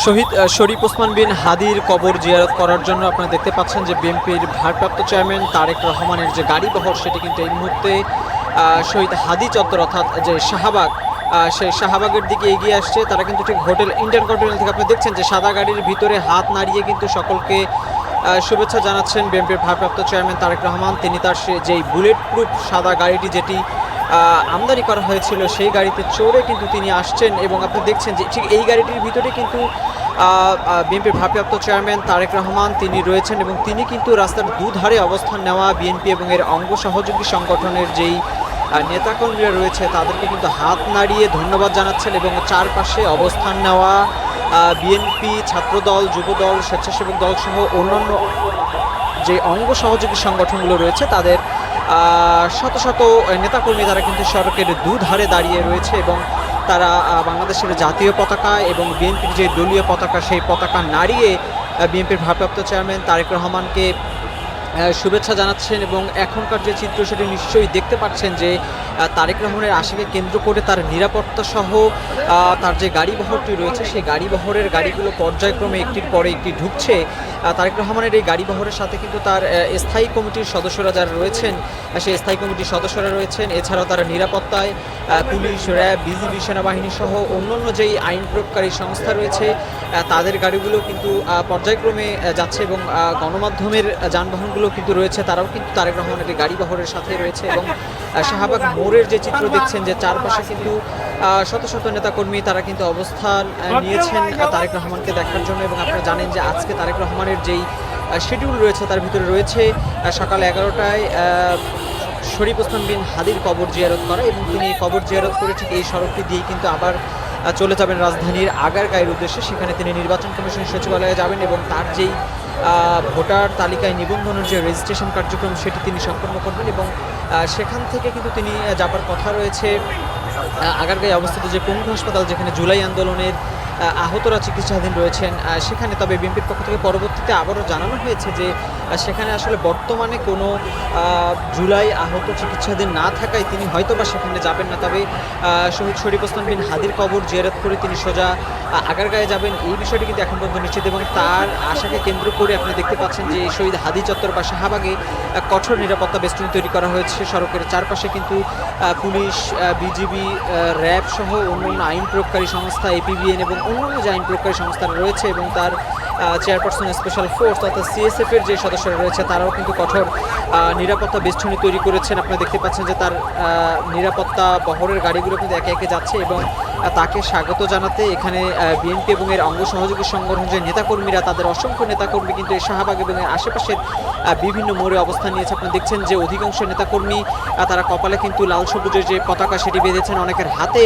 শহীদ শরীফ ওসমান বিন হাদির কবর জিয়ারত করার জন্য আপনারা দেখতে পাচ্ছেন যে বিএনপির ভারপ্রাপ্ত চেয়ারম্যান তারেক রহমানের যে গাড়িবহর সেটি কিন্তু এই মুহূর্তে শহীদ হাদি চত্বর অর্থাৎ যে শাহবাগ সেই শাহবাগের দিকে এগিয়ে আসছে। তারা কিন্তু ঠিক হোটেল ইন্ডিয়ান কন্টিনেন্টাল থেকে আপনি দেখছেন যে সাদা গাড়ির ভিতরে হাত নাড়িয়ে কিন্তু সকলকে শুভেচ্ছা জানাচ্ছেন বিএনপির ভারপ্রাপ্ত চেয়ারম্যান তারেক রহমান। তিনি তার যেই বুলেট প্রুফ সাদা গাড়িটি যেটি আমদানি করা হয়েছিল সেই গাড়িতে চড়ে কিন্তু তিনি আসছেন এবং আপনি দেখছেন যে ঠিক এই গাড়িটির ভিতরে কিন্তু বিএনপির ভারপ্রাপ্ত চেয়ারম্যান তারেক রহমান তিনি রয়েছেন এবং তিনি কিন্তু রাস্তার দুধারে অবস্থান নেওয়া বিএনপি এবং এর অঙ্গ সহযোগী সংগঠনের যেই নেতাকর্মীরা রয়েছে তাদেরকে কিন্তু হাত নাড়িয়ে ধন্যবাদ জানাচ্ছেন এবং চারপাশে অবস্থান নেওয়া বিএনপি ছাত্রদল যুবদল স্বেচ্ছাসেবক দল সহ অন্যান্য যে অঙ্গ সহযোগী সংগঠনগুলো রয়েছে তাদের শত শত নেতাকর্মী তারা কিন্তু সড়কের দুধারে দাঁড়িয়ে রয়েছে এবং তারা বাংলাদেশের জাতীয় পতাকা এবং বিএনপির যে দলীয় পতাকা সেই পতাকা নাড়িয়ে বিএনপির ভারপ্রাপ্ত চেয়ারম্যান তারেক রহমানকে শুভেচ্ছা জানাচ্ছেন। এবং এখনকার যে চিত্র সেটি নিশ্চয়ই দেখতে পাচ্ছেন যে তারেক রহমানের আশাকে কেন্দ্র করে তার নিরাপত্তা সহ তার যে গাড়িবহরটি রয়েছে সেই গাড়িবহরের গাড়িগুলো পর্যায়ক্রমে একটির পরে একটি ঢুকছে। তারেক রহমানের এই গাড়িবহরের সাথে কিন্তু তার স্থায়ী কমিটির সদস্যরা যারা রয়েছেন সেই স্থায়ী কমিটির সদস্যরা রয়েছেন। এছাড়াও তারা নিরাপত্তায় পুলিশ, র্যাব, বিজিবি, সেনাবাহিনী সহ অন্যান্য যেই আইন প্রয়োগকারী সংস্থা রয়েছে তাদের গাড়িগুলো কিন্তু পর্যায়ক্রমে যাচ্ছে এবং গণমাধ্যমের যানবাহনগুলো কিন্তু রয়েছে তারাও কিন্তু তারেক রহমানের গাড়িবহরের সাথে রয়েছে। এবং শাহবাগ মোড়ের যে চিত্র দেখছেন যে চারপাশে কিন্তু শত শত নেতাকর্মী তারা কিন্তু অবস্থান নিয়েছেন তারেক রহমানকে দেখার জন্য। এবং আপনারা জানেন যে আজকে তারেক রহমানের যেই শিডিউল রয়েছে তার ভিতরে রয়েছে সকাল 11টায় শরীফ ওসমান বিন হাদির কবর জিয়ারত করা এবং তিনি কবর জিয়ারত করে ঠিক এই সড়কটি দিয়ে কিন্তু আবার চলে যাবেন রাজধানীর আগারগাঁয়ের উদ্দেশ্যে। সেখানে তিনি নির্বাচন কমিশন সচিবালয়ে যাবেন এবং তার যেই ভোটার তালিকায় নিবন্ধনের যে রেজিস্ট্রেশন কার্যক্রম সেটি তিনি সম্পন্ন করবেন এবং সেখান থেকে কিন্তু তিনি যাবার কথা রয়েছে আগারগাঁয়ে অবস্থিত যে পঙ্গু হাসপাতাল যেখানে জুলাই আন্দোলনের আহতরা চিকিৎসাধীন রয়েছেন সেখানে। তবে বিএনপির পক্ষ থেকে পরবর্তীতে আবারও জানানো হয়েছে যে সেখানে আসলে বর্তমানে কোনো জুলাই আহত চিকিৎসাধীন না থাকায় তিনি হয়তোবা সেখানে যাবেন না। তবে শহীদ শরীফ ওসমান বিন হাদির কবর জিয়ারত করে তিনি সোজা আগারগাঁয়ে যাবেন এই বিষয়টি কিন্তু এখন পর্যন্ত নিশ্চিত। এবং তার আশাকে কেন্দ্র করে আপনি দেখতে পাচ্ছেন যে শহীদ হাদি চত্বর বা শাহবাগে কঠোর নিরাপত্তা বেষ্টনী তৈরি করা হয়েছে। সড়কের চারপাশে কিন্তু পুলিশ, বিজিবি, র্যাব সহ অন্যান্য আইন প্রয়োগকারী সংস্থা, এপিবিএন এবং অন্যান্য যে আইন প্রয়োগকারী সংস্থারা রয়েছে এবং তার চেয়ারপারসন স্পেশাল ফোর্স অর্থাৎ সিএসএফের যে সদস্যরা রয়েছে তারাও কিন্তু কঠোর নিরাপত্তা বেষ্টনী তৈরি করেছেন। আপনারা দেখতে পাচ্ছেন যে তার নিরাপত্তা বহরের গাড়িগুলো কিন্তু একে একে যাচ্ছে এবং তাকে স্বাগত জানাতে এখানে বিএনপি এবং এর অঙ্গ সহযোগী সংগঠন যে নেতাকর্মীরা তাদের অসংখ্য নেতাকর্মী কিন্তু এই শাহবাগ এবং এর আশেপাশের বিভিন্ন মোড়ে অবস্থান নিয়েছে। আপনারা দেখছেন যে অধিকাংশ নেতাকর্মী তারা কপালে কিন্তু লাল সবুজের যে পতাকা সেটি বেঁধেছেন, অনেকের হাতে